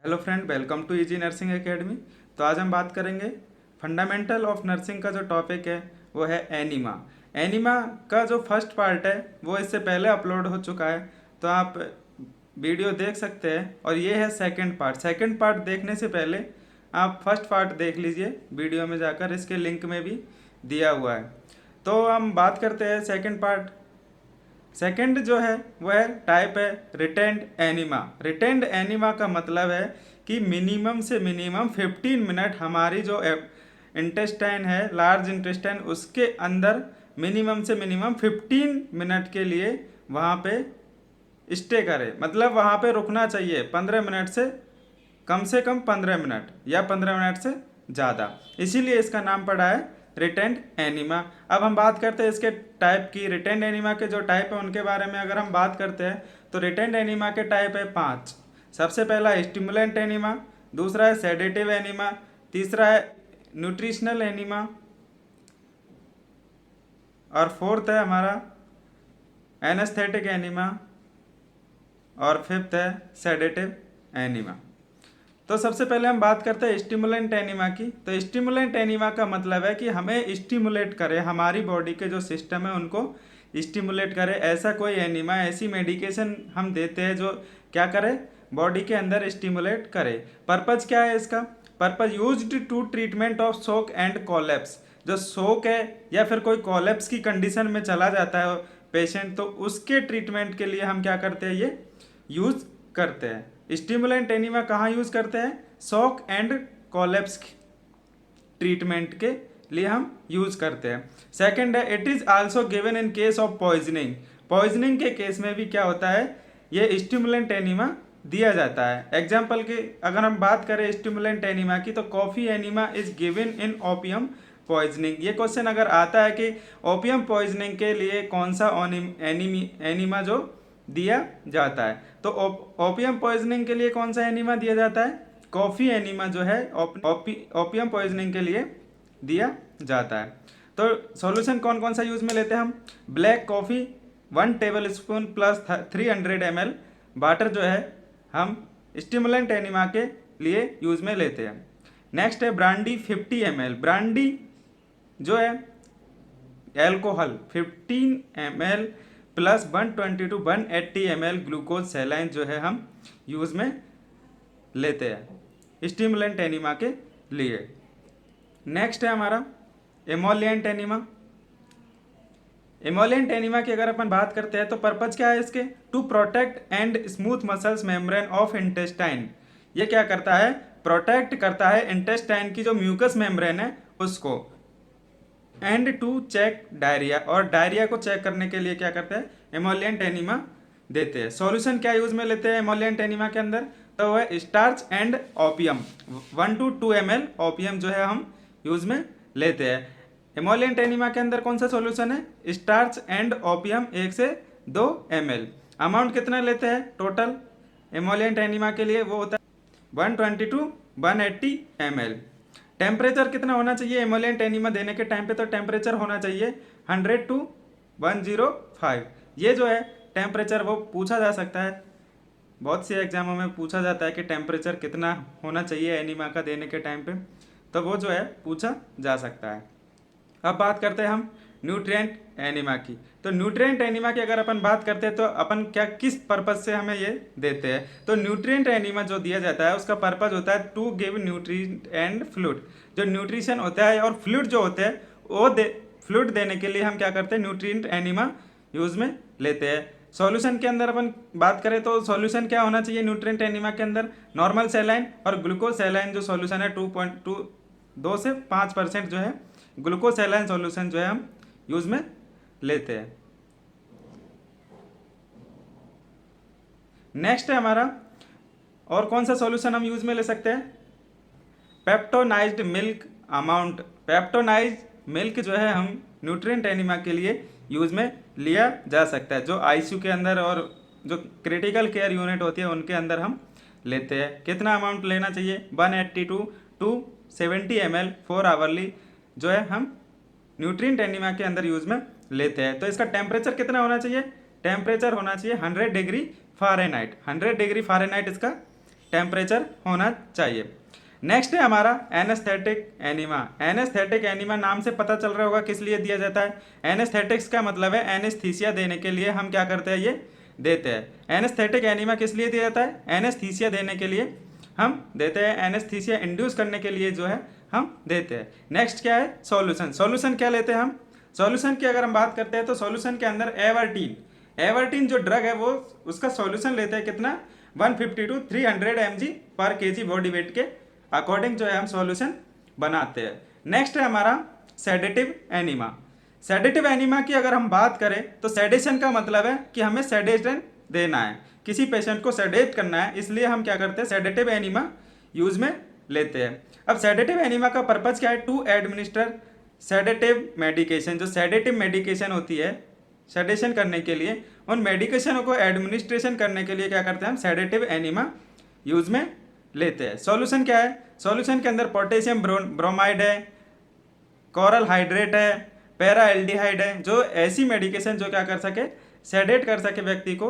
Hello friend, welcome to easy nursing academy. तो आज हम बात करेंगे फंडामेंटल ऑफ नर्सिंग का जो टॉपिक है वो है एनीमा। एनीमा का जो फर्स्ट पार्ट है वो इससे पहले अपलोड हो चुका है, तो आप वीडियो देख सकते हैं। और ये है सेकंड पार्ट। सेकंड पार्ट देखने से पहले आप फर्स्ट पार्ट देख लीजिए वीडियो में जाकर, इसके लिंक में भी दिया हुआ है। तो हम बात करते हैं सेकंड पार्ट। सेकंड जो है वह टाइप है रिटेंड एनीमा। रिटेंड एनीमा का मतलब है कि मिनिमम से मिनिमम 15 मिनट हमारी जो इंटेस्टाइन है, लार्ज इंटेस्टाइन, उसके अंदर मिनिमम से मिनिमम 15 मिनट के लिए वहाँ पे स्टे करे। मतलब वहाँ पे रुकना चाहिए 15 मिनट से कम 15 मिनट या 15 मिनट से ज़्यादा, इसीलिए इसका नाम पड़ा है रिटेंड एनीमा। अब हम बात करते हैं इसके टाइप की। रिटेंड एनीमा के जो टाइप है उनके बारे में अगर हम बात करते हैं तो रिटेंड एनीमा के टाइप है 5। सबसे पहला स्टिमुलेंट एनीमा, दूसरा है सेडेटिव एनीमा, तीसरा है न्यूट्रिशनल एनीमा, और फोर्थ है हमारा एनेस्थेटिक एनीमा, और फिफ्थ है सेडेटिव एनीमा। तो सबसे पहले हम बात करते हैं स्टिमुलेंट एनीमा की। तो स्टिमुलेंट एनीमा का मतलब है कि हमें स्टिमुलेट करे, हमारी बॉडी के जो सिस्टम है उनको स्टिमुलेट करे। ऐसा कोई एनीमा, ऐसी मेडिकेशन हम देते हैं जो क्या करे, बॉडी के अंदर स्टिमुलेट करे। पर्पज क्या है इसका? Purpose used to treatment of shock and collapse. जो शोक है या फिर कोई कोलैप्स की कंडीशन में चला जाता है पेशेंट, तो उसके ट्रीटमेंट के लिए हम क्या करते हैं, ये यूज करते हैं। स्टिमुलेंट एनीमा कहाँ यूज करते हैं? शॉक एंड कोलैप्स ट्रीटमेंट के लिए हम यूज करते हैं। सेकंड है it is also given in case of poisoning. Poisoning के केस में भी क्या होता है, ये स्टिमुलेंट एनीमा दिया जाता है। एग्जाम्पल की अगर हम बात करें स्टिमुलेंट एनीमा की, तो coffee enema is given in opium poisoning. ये क्वेश्चन अगर आता है कि ओपियम पॉइजनिंग के लिए कौन सा एनीमा जो दिया जाता है, तो ओपियम पॉइजनिंग के लिए कौन सा एनीमा दिया जाता है? कॉफ़ी एनीमा जो है ओपियम पॉइजनिंग के लिए दिया जाता है। तो सॉल्यूशन कौन कौन सा यूज़ में लेते हैं हम? Black coffee 1 table spoon plus 300 ml water जो है हम स्टिमुलेंट एनीमा के लिए यूज़ में लेते हैं। नेक्स्ट है ब्रांडी 50 ml। ब्रांडी जो है alcohol 15 ml plus 120 to 180 ml glucose saline जो है हम यूज़ में लेते हैं स्टिमुलेंट एनीमा के लिए। नेक्स्ट है हमारा एमोलिएंट एनीमा। एमोलिएंट एनीमा की अगर अपन बात करते हैं तो पर्पज क्या है इसके? To protect and smooth muscles membrane of intestine. ये क्या करता है? प्रोटेक्ट करता है इंटेस्टाइन की जो म्यूकस मेम्ब्रेन है उसको। एंड टू चेक डायरिया, और डायरिया को चेक करने के लिए क्या करते हैं, एमोलिएंट एनीमा देते हैं। सॉल्यूशन क्या यूज में लेते हैं एमोलिएंट एनीमा के अंदर? तो वह starch and opium 1 to 2 ml opium जो है हम यूज में लेते हैं। एमोलिएंट एनीमा के अंदर कौन सा सॉल्यूशन है? स्टार्च एंड ओपियम 1 से 2 ml। अमाउंट कितना लेते हैं टोटल एमोलिएंट एनीमा के लिए? वो होता है 120 to 180 ml। टेम्परेचर कितना होना चाहिए एमोलिएंट एनीमा देने के टाइम पे? तो टेम्परेचर होना चाहिए 100 to 105। ये जो है टेम्परेचर वो पूछा जा सकता है, बहुत से एग्जामों में पूछा जाता है कि टेम्परेचर कितना होना चाहिए एनीमा का देने के टाइम पे, तो वो जो है पूछा जा सकता है। अब बात करते हैं हम न्यूट्रिएंट एनीमा की। तो न्यूट्रिएंट एनीमा की अगर अपन बात करते हैं तो अपन क्या किस पर्पज से हमें ये देते हैं? तो न्यूट्रिएंट एनीमा जो दिया जाता है उसका पर्पज होता है to give nutrient and fluid. जो न्यूट्रिशन होता है और फ्लूइड जो होते हैं वो फ्लूइड देने के लिए हम क्या करते हैं, न्यूट्रिएंट एनीमा यूज में लेते हैं। सॉल्यूशन के अंदर अपन बात करें तो सॉल्यूशन क्या होना चाहिए न्यूट्रिएंट एनीमा के अंदर? नॉर्मल सैलाइन और ग्लूकोज सैलाइन जो सॉल्यूशन है 2 से 5% जो है ग्लूकोज सैलाइन सॉल्यूशन जो है हम यूज में लेते हैं। नेक्स्ट है हमारा और कौन सा सॉल्यूशन हम यूज में ले सकते हैं? पेप्टोनाइज्ड मिल्क अमाउंट। पेप्टोनाइज्ड मिल्क जो है हम न्यूट्रिएंट एनीमा के लिए यूज में लिया जा सकता है। जो आईसीयू के अंदर और जो क्रिटिकल केयर यूनिट होती है उनके अंदर हम लेते हैं। कितना अमाउंट लेना चाहिए? 180 to 270 ml 4 आवरली जो है हम न्यूट्रिएंट एनीमा के अंदर यूज में लेते हैं। तो इसका टेम्परेचर कितना होना चाहिए? टेम्परेचर होना चाहिए 100 डिग्री फ़ारेनहाइट। 100 डिग्री फ़ारेनहाइट इसका टेम्परेचर होना चाहिए। नेक्स्ट है हमारा एनेस्थेटिक एनीमा। एनेस्थेटिक एनीमा नाम से पता चल रहा होगा किस लिए दिया जाता है। एनेस्थेटिक्स का मतलब है एनेस्थीसिया देने के लिए हम क्या करते हैं, ये देते हैं। एनेस्थेटिक एनीमा किस लिए दिया जाता है, एनेस्थीसिया देने के लिए हम देते हैं, एनेस्थीसिया इंड्यूस करने के लिए जो है हम देते हैं। नेक्स्ट क्या है, सॉल्यूशन। सॉल्यूशन क्या लेते हैं हम, सॉल्यूशन की अगर हम बात करते हैं तो सॉल्यूशन के अंदर एवर्टीन, एवर्टीन जो ड्रग है वो उसका सॉल्यूशन लेते हैं कितना, 150 to 300 mg पर kg बॉडी वेट के अकॉर्डिंग जो है हम सॉल्यूशन बनाते हैं। नेक्स्ट है हमारा सेडेटिव एनीमा। सेडेटिव एनीमा की अगर हम बात करें तो सेडेशन का मतलब है कि हमें सेडेशन देना है, किसी पेशेंट को सेडेट करना है, इसलिए हम क्या करते हैं, सेडेटिव एनीमा यूज में लेते हैं। अब सेडेटिव एनीमा का पर्पज क्या है, टू एडमिनिस्टर सेडेटिव मेडिकेशन। जो सेडेटिव मेडिकेशन होती है सेडेशन करने के लिए, उन मेडिकेशनों को एडमिनिस्ट्रेशन करने के लिए क्या करते हैं हम, सेडेटिव एनीमा यूज में लेते हैं। सॉल्यूशन क्या है, सॉल्यूशन के अंदर पोटेशियम ब्रोमाइड है, कोरल हाइड्रेट है, पैरा एल्डिहाइड है, जो ऐसी मेडिकेशन जो क्या कर सके, सेडेट कर सके व्यक्ति को,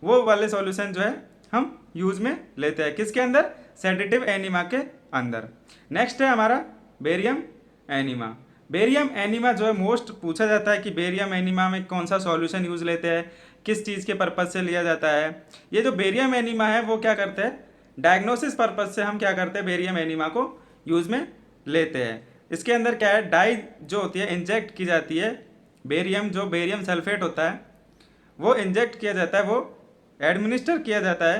वो वाले सॉल्यूशन जो है हम यूज में लेते हैं। किसके अंदर, सेडेटिव एनीमा के अंदर। नेक्स्ट है हमारा बेरियम एनीमा। बेरियम एनीमा जो है मोस्ट पूछा जाता है कि बेरियम एनीमा में कौन सा सॉल्यूशन यूज लेते हैं, किस चीज़ के पर्पज से लिया जाता है। ये जो बेरियम एनीमा है वो क्या करते हैं, डायग्नोसिस पर्पज से हम क्या करते हैं, बेरियम एनीमा को यूज में लेते हैं। इसके अंदर क्या है, डाई जो होती है इंजेक्ट की जाती है, बेरियम जो बेरियम सल्फेट होता है वो इंजेक्ट किया जाता है, वो एडमिनिस्टर किया जाता है,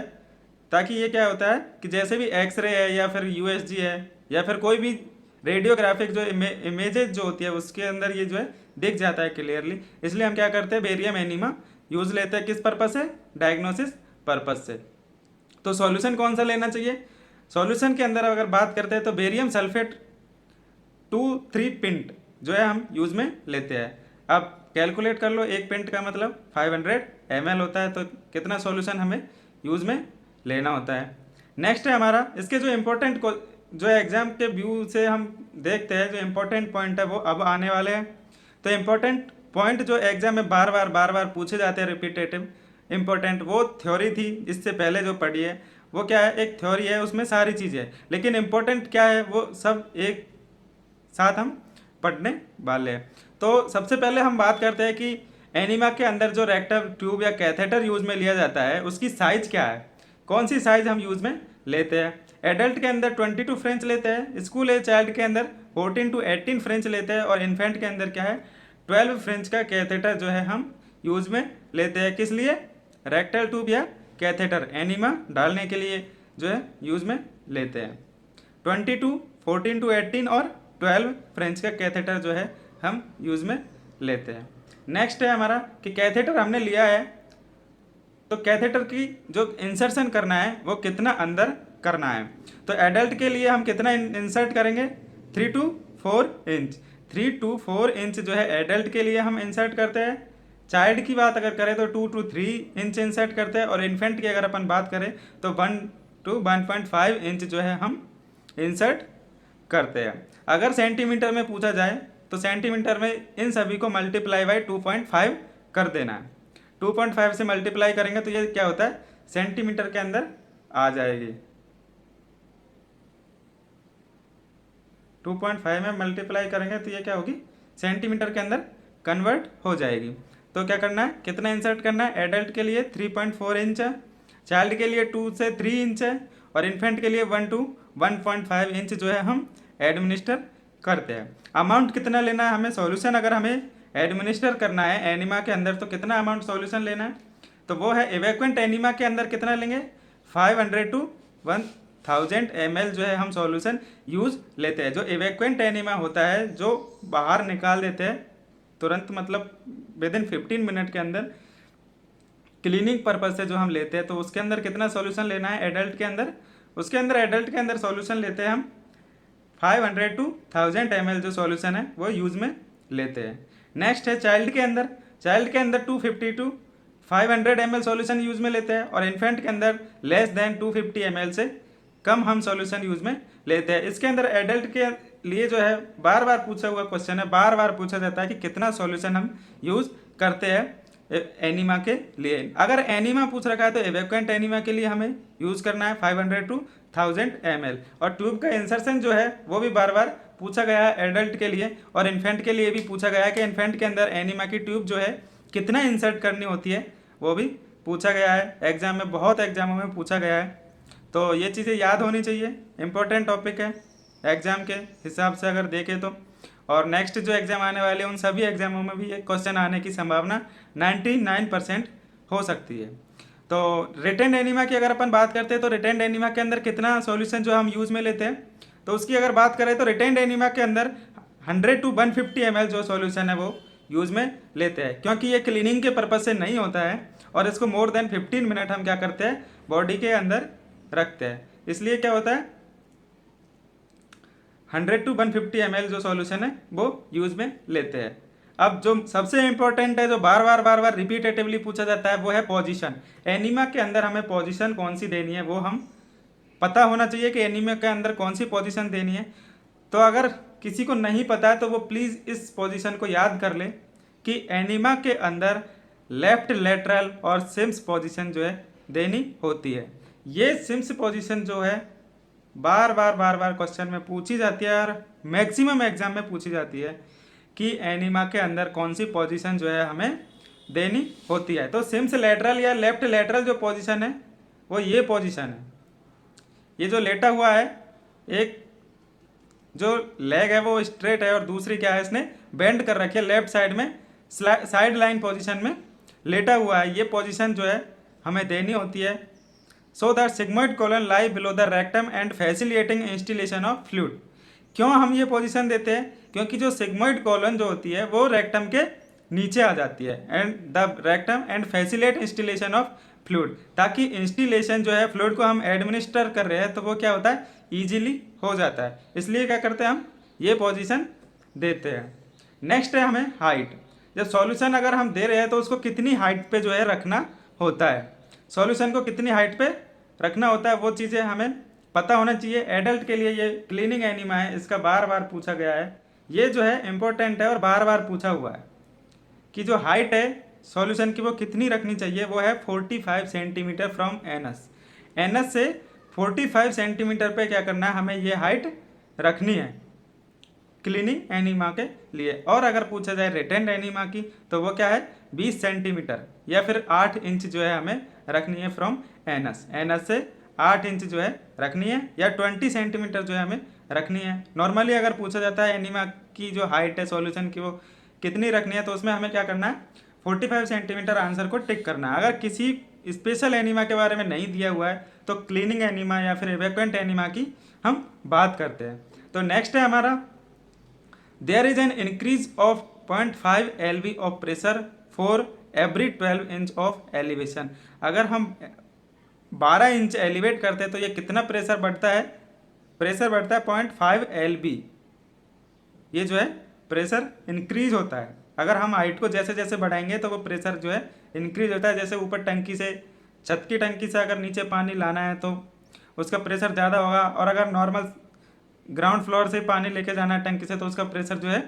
ताकि ये क्या होता है कि जैसे भी एक्सरे है या फिर यूएसजी है या फिर कोई भी रेडियोग्राफिक जो इमेजेस जो होती है उसके अंदर ये जो है दिख जाता है क्लियरली। इसलिए हम क्या करते हैं, बेरियम एनीमा यूज लेते हैं, किस पर्पज से, डायग्नोसिस पर्पज से। तो सॉल्यूशन कौन सा लेना चाहिए, सॉल्यूशन के अंदर अगर बात करते हैं तो बेरियम सल्फेट 2-3 पिंट जो है हम यूज में लेते हैं। अब कैलकुलेट कर लो, एक पिंट का मतलब 500 ml होता है, तो कितना सॉल्यूशन हमें यूज में लेना होता है। नेक्स्ट है हमारा, इसके जो इम्पोर्टेंट जो एग्जाम के व्यू से हम देखते हैं, जो इम्पोर्टेंट पॉइंट है वो अब आने वाले हैं। तो इम्पोर्टेंट पॉइंट जो एग्जाम में बार बार पूछे जाते हैं रिपीटेटिव इम्पोर्टेंट, वो थ्योरी थी इससे पहले जो पढ़ी है, वो क्या है, एक थ्योरी है, उसमें सारी चीज़ें है, लेकिन इम्पोर्टेंट क्या है वो सब एक साथ हम पढ़ने वाले हैं। तो सबसे पहले हम बात करते हैं कि एनीमा के अंदर जो रेक्टल ट्यूब या कैथेटर यूज में लिया जाता है उसकी साइज क्या है, कौन सी साइज हम यूज में लेते हैं। एडल्ट के अंदर 22 फ्रेंच लेते हैं, स्कूल एज चाइल्ड के अंदर 14 to 18 फ्रेंच लेते हैं, और इन्फेंट के अंदर क्या है 12 फ्रेंच का कैथेटर जो है हम यूज में लेते हैं। किस लिए, रेक्टल ट्यूब या कैथेटर एनीमा डालने के लिए जो है यूज में लेते हैं। 22, 14 to 18 और 12 फ्रेंच का कैथेटर जो है हम यूज में लेते हैं। नेक्स्ट है हमारा कि कैथेटर हमने लिया है तो कैथेटर की जो इंसर्शन करना है वो कितना अंदर करना है। तो एडल्ट के लिए हम कितना इंसर्ट करेंगे, 3 to 4 इंच। 3 to 4 इंच जो है एडल्ट के लिए हम इंसर्ट करते हैं। चाइल्ड की बात अगर करें तो 2 to 3 इंच इंसर्ट करते हैं, और इन्फेंट की अगर अपन बात करें तो 1 to 1.5 इंच जो है हम इंसर्ट करते हैं। अगर सेंटीमीटर में पूछा जाए तो सेंटीमीटर में इन सभी को मल्टीप्लाई बाई 2.5 कर देना है। 2.5 से मल्टीप्लाई करेंगे तो ये क्या होता है, सेंटीमीटर के अंदर आ जाएगी। 2.5 में मल्टीप्लाई करेंगे तो ये क्या होगी, सेंटीमीटर के अंदर कन्वर्ट हो जाएगी। तो क्या करना है, कितना इंसर्ट करना है, एडल्ट के लिए 3.4 इंच है, चाइल्ड के लिए 2 से 3 इंच है, और इन्फेंट के लिए 1 to 1.5 इंच जो है हम एडमिनिस्टर करते हैं। अमाउंट कितना लेना है हमें, सॉल्यूशन अगर हमें एडमिनिस्टर करना है एनीमा के अंदर तो कितना अमाउंट सॉल्यूशन लेना है, तो वो है इवैक्वेंट एनीमा के अंदर कितना लेंगे, 500 to 1000 ml जो है हम सॉल्यूशन यूज लेते हैं। जो इवैक्वेंट एनीमा होता है जो बाहर निकाल देते हैं तुरंत, मतलब विद इन 15 मिनट के अंदर, क्लीनिंग पर्पज से जो हम लेते हैं, तो उसके अंदर कितना सॉल्यूशन लेना है एडल्ट के अंदर, उसके अंदर एडल्ट के अंदर सॉल्यूशन लेते हैं हम 500 to 1000 ml जो सॉल्यूशन है वो यूज में लेते हैं। नेक्स्ट है चाइल्ड के अंदर, चाइल्ड के अंदर 250 to 500 ml सॉल्यूशन यूज में लेते हैं, और इन्फेंट के अंदर लेस देन 250 ml से कम हम सॉल्यूशन यूज में लेते हैं। इसके अंदर एडल्ट के लिए जो है बार बार पूछा हुआ क्वेश्चन है, बार बार पूछा जाता है कि कितना सॉल्यूशन हम यूज करते हैं एनीमा के लिए। अगर एनीमा पूछ रखा है तो एवेक्वेंट एनीमा के लिए हमें यूज़ करना है 500 to 1000 ml। और ट्यूब का इंसर्शन जो है वो भी बार बार पूछा गया है एडल्ट के लिए, और इन्फेंट के लिए भी पूछा गया है कि इन्फेंट के अंदर एनीमा की ट्यूब जो है कितना इंसर्ट करनी होती है, वो भी पूछा गया है एग्जाम में, बहुत एग्जामों में पूछा गया है। तो ये चीज़ें याद होनी चाहिए, इंपॉर्टेंट टॉपिक है एग्जाम के हिसाब से अगर देखें तो। और नेक्स्ट जो एग्जाम आने वाले हैं उन सभी एग्जामों में भी ये क्वेश्चन आने की संभावना 99% हो सकती है। तो रिटेंड एनीमा की अगर अपन बात करते हैं तो रिटेंड एनीमा के अंदर कितना सॉल्यूशन जो हम यूज़ में लेते हैं, तो उसकी अगर बात करें तो रिटेंड एनीमा के अंदर 100 to 150 ml जो सॉल्यूशन है वो यूज़ में लेते हैं, क्योंकि ये क्लीनिंग के पर्पज से नहीं होता है और इसको मोर देन 15 मिनट हम क्या करते हैं बॉडी के अंदर रखते हैं, इसलिए क्या होता है 100 to 150 ml जो सॉल्यूशन है वो यूज़ में लेते हैं। अब जो सबसे इंपॉर्टेंट है, जो बार बार रिपीटेटिवली पूछा जाता है, वो है पोजीशन। एनीमा के अंदर हमें पोजीशन कौन सी देनी है वो हम पता होना चाहिए कि एनीमा के अंदर कौन सी पोजीशन देनी है। तो अगर किसी को नहीं पता है तो वो प्लीज़ इस पोजीशन को याद कर ले कि एनीमा के अंदर लेफ्ट लेटरल और सिम्स पोजीशन जो है देनी होती है। ये सिम्स पोजीशन जो है बार बार क्वेश्चन में पूछी जाती है और मैक्सिमम एग्जाम में पूछी जाती है कि एनीमा के अंदर कौन सी पोजीशन जो है हमें देनी होती है। तो सिम्स लेटरल या लेफ्ट लेटरल जो पोजीशन है वो ये पोजीशन है, ये जो लेटा हुआ है, एक जो लेग है वो स्ट्रेट है और दूसरी क्या है इसने बेंड कर रखी है लेफ्ट साइड में, साइड लाइन पोजीशन में लेटा हुआ है। ये पोजीशन जो है हमें देनी होती है so that sigmoid colon lie below the rectum and facilitating instillation of fluid. क्यों हम ये पोजीशन देते हैं, क्योंकि जो सिग्मोइड कॉलन जो होती है वो रेक्टम के नीचे आ जाती है and the rectum and facilitate instillation of fluid, ताकि इंस्टिलेशन जो है फ्लूइड को हम एडमिनिस्टर कर रहे हैं तो वो क्या होता है ईजिली हो जाता है, इसलिए क्या करते हैं हम ये पोजीशन देते हैं। नेक्स्ट है हमें हाइट। जब सॉल्यूशन अगर हम दे रहे हैं तो उसको कितनी हाइट पे जो है रखना होता है, सॉल्यूशन को कितनी हाइट पे रखना होता है वो चीज़ें हमें पता होना चाहिए। एडल्ट के लिए ये क्लीनिंग एनीमा है, इसका बार बार पूछा गया है, ये जो है इंपॉर्टेंट है और बार बार पूछा हुआ है कि जो हाइट है सॉल्यूशन की वो कितनी रखनी चाहिए, वो है 45 सेंटीमीटर फ्रॉम एनस। एनस से 45 सेंटीमीटर पे क्या करना है हमें ये हाइट रखनी है क्लीनिंग एनीमा के लिए। और अगर पूछा जाए रिटेंड एनीमा की तो वो क्या है 20 सेंटीमीटर या फिर 8 इंच जो है हमें रखनी है फ्रॉम एनस। एनस से 8 इंच जो है रखनी है या 20 सेंटीमीटर जो है हमें रखनी है। नॉर्मली अगर पूछा जाता है एनीमा की जो हाइट है सॉल्यूशन की वो कितनी रखनी है तो उसमें हमें क्या करना है 45 सेंटीमीटर आंसर को टिक करना है। अगर किसी स्पेशल एनीमा के बारे में नहीं दिया हुआ है तो क्लीनिंग एनीमा या फिर एवेक्वेंट एनीमा की हम बात करते हैं। तो नेक्स्ट है हमारा there is an increase of 0.5 LV of pressure for every 12 inch of elevation. अगर हम 12 इंच एलिवेट करते हैं तो ये कितना प्रेशर बढ़ता है, प्रेशर बढ़ता है 0.5 LV। ये जो है प्रेशर इंक्रीज होता है। अगर हम हाइट को जैसे जैसे बढ़ाएंगे तो वो प्रेशर जो है इंक्रीज होता है। जैसे ऊपर टंकी से, छत की टंकी से अगर नीचे पानी लाना है तो उसका प्रेशर ज़्यादा होगा, और अगर नॉर्मल ग्राउंड फ्लोर से पानी लेके जाना है टंकी से तो उसका प्रेशर जो है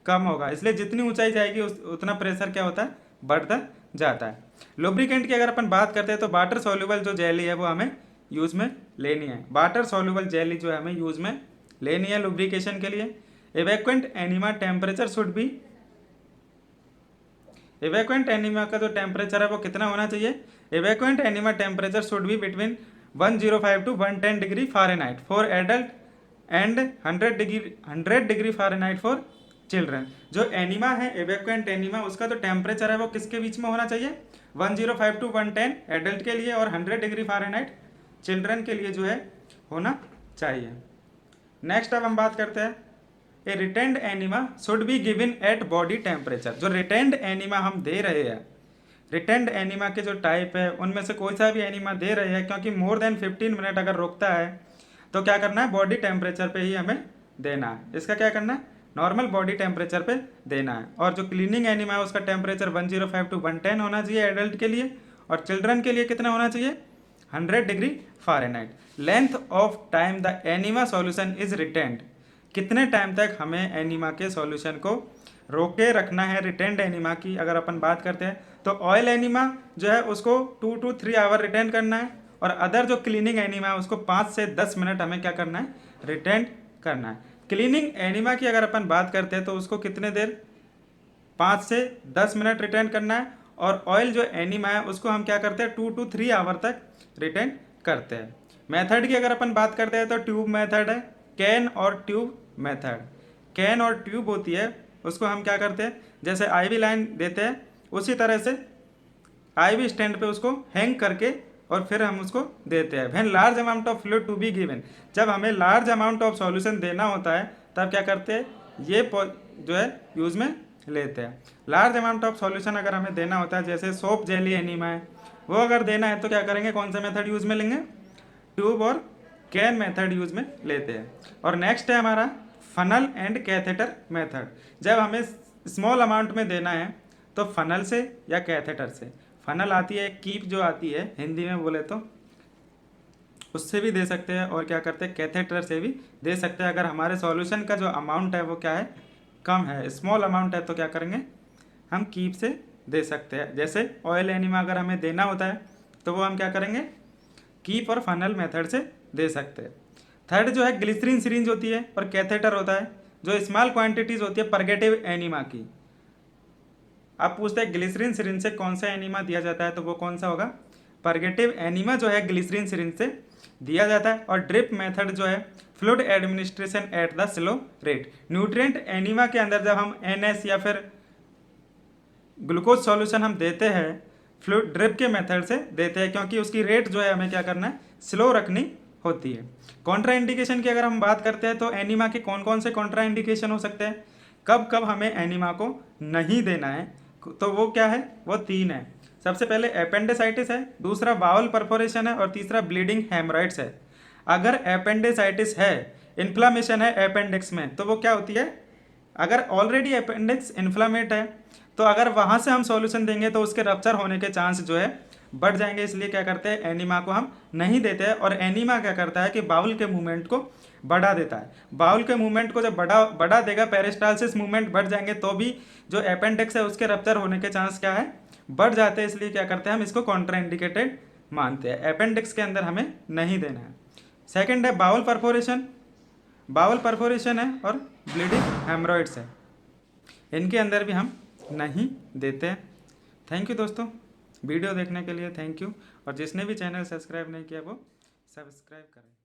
कम होगा। इसलिए जितनी ऊंचाई जाएगी उतना प्रेशर क्या होता है बढ़ता जाता है। लुब्रिकेंट की अगर अपन बात करते हैं तो वाटर सॉल्युबल जो जेली है वो हमें यूज़ में लेनी है। वाटर सॉल्युबल जेली जो है हमें यूज़ में लेनी है लुब्रिकेशन के लिए। Evacuant enema temperature should be, evacuant enema का जो टेम्परेचर है वो कितना होना चाहिए, evacuant enema temperature should be between 105 to 110 degree Fahrenheit for adult and 100 degree Fahrenheit for children. जो एनीमा है एवेक्वेंट एनीमा उसका जो टेम्परेचर है वो किसके बीच में होना चाहिए 105 to 110 एडल्ट के लिए और 100 डिग्री फ़ारेनहाइट चिल्ड्रन के लिए जो है होना चाहिए। नेक्स्ट अब हम बात करते हैं a retained enema should be given at body temperature. जो रिटेंड एनीमा हम दे रहे हैं, रिटेंड एनीमा के जो टाइप है उनमें से कोई सा भी एनीमा दे रहे हैं, क्योंकि मोर देन 15 मिनट अगर रुकता है तो क्या करना है बॉडी टेम्परेचर पे ही हमें देना है। इसका क्या करना है नॉर्मल बॉडी टेम्परेचर पे देना है। और जो क्लीनिंग एनीमा है उसका टेम्परेचर 105 to 110 होना चाहिए एडल्ट के लिए, और चिल्ड्रन के लिए कितना होना चाहिए 100 degree Fahrenheit. Length of time the enema solution is retained, कितने टाइम तक हमें एनीमा के सॉल्यूशन को रोके रखना है रिटेंड एनीमा की अगर अपन बात करते हैं तो ऑयल एनीमा जो है उसको 2 to 3 आवर रिटेन करना है, और अदर जो क्लीनिंग एनीमा है उसको 5 से 10 मिनट हमें क्या करना है, रिटेन करना है। क्लीनिंग एनीमा की अगर अपन बात करते हैं तो उसको कितने देर, 5 से 10 मिनट रिटेन करना है, और ऑयल जो एनीमा है उसको हम क्या करते हैं 2 to 3 आवर तक रिटेन करते हैं। मेथड की अगर अपन बात करते हैं तो ट्यूब मेथड है, कैन और ट्यूब मेथड। कैन और ट्यूब होती है उसको हम क्या करते हैं, जैसे आईवी लाइन देते हैं उसी तरह से आईवी स्टैंड पे उसको हैंग करके और फिर हम उसको देते हैं। When large amount of fluid to be given, जब हमें लार्ज अमाउंट ऑफ सॉल्यूशन देना होता है तब क्या करते हैं, ये जो है यूज में लेते हैं। लार्ज अमाउंट ऑफ सॉल्यूशन अगर हमें देना होता है, जैसे सोप जेली एनीमा है, वो अगर देना है तो क्या करेंगे, कौन सा मेथड यूज में लेंगे, ट्यूब और कैन मेथड यूज में लेते हैं। और नेक्स्ट है हमारा फनल एंड कैथेटर मेथड। जब हमें स्मॉल अमाउंट में देना है तो फनल से या कैथेटर से, फनल आती है कीप जो आती है हिंदी में बोले तो, उससे भी दे सकते हैं, और क्या करते हैं कैथेटर से भी दे सकते हैं। अगर हमारे सॉल्यूशन का जो अमाउंट है वो क्या है, कम है, स्मॉल अमाउंट है, तो क्या करेंगे, हम कीप से दे सकते हैं। जैसे ऑयल एनीमा अगर हमें देना होता है तो वो हम क्या करेंगे, कीप और फनल मेथड से दे सकते हैं। थर्ड जो है ग्लिसरीन सिरिंज होती है और कैथेटर होता है, जो स्मॉल क्वांटिटीज होती है परगेटिव एनीमा की। आप पूछते हैं ग्लिसरीन सिरिंज से कौन सा एनीमा दिया जाता है, तो वो कौन सा होगा, परगेटिव एनीमा जो है ग्लिसरीन सिरिंज से दिया जाता है। और ड्रिप मेथड जो है fluid administration at the slow rate. Nutrient enema के अंदर जब हम NS या फिर ग्लूकोज सॉल्यूशन हम देते हैं, फ्लूइड ड्रिप के मेथड से देते हैं, क्योंकि उसकी रेट जो है हमें क्या करना है, स्लो रखनी होती है। कॉन्ट्रा इंडिकेशन की अगर हम बात करते हैं तो एनीमा के कौन कौन से कॉन्ट्रा इंडिकेशन हो सकते हैं, कब कब हमें एनीमा को नहीं देना है, तो वो क्या है, वो 3 है। सबसे पहले एपेंडिसाइटिस है, दूसरा बाउल परफोरेशन है, और तीसरा ब्लीडिंग हेमराइड्स है। अगर एपेंडिसाइटिस है, इन्फ्लामेशन है अपेंडिक्स में, तो वो क्या होती है, अगर ऑलरेडी अपेंडिक्स इन्फ्लामेट है तो अगर वहाँ से हम सॉल्यूशन देंगे तो उसके रप्चर होने के चांस जो है बढ़ जाएंगे, इसलिए क्या करते हैं, एनीमा को हम नहीं देते हैं। और एनीमा क्या करता है कि बाउल के मूवमेंट को बढ़ा देता है। बाउल के मूवमेंट को जब बढ़ा देगा, पेरिस्टालसिस मूवमेंट बढ़ जाएंगे, तो भी जो अपेंडिक्स है उसके रप्चर होने के चांस क्या है, बढ़ जाते हैं। इसलिए क्या करते हैं, हम इसको कॉन्ट्राइंडिकेटेड मानते हैं, अपेंडिक्स के अंदर हमें नहीं देना है। सेकेंड है बाउल परफोरेशन, बाउल परफोरेशन है और ब्लीडिंग हेमरॉइड्स है, इनके अंदर भी हम नहीं देते हैं। थैंक यू दोस्तों, वीडियो देखने के लिए थैंक यू, और जिसने भी चैनल सब्सक्राइब नहीं किया वो सब्सक्राइब करें।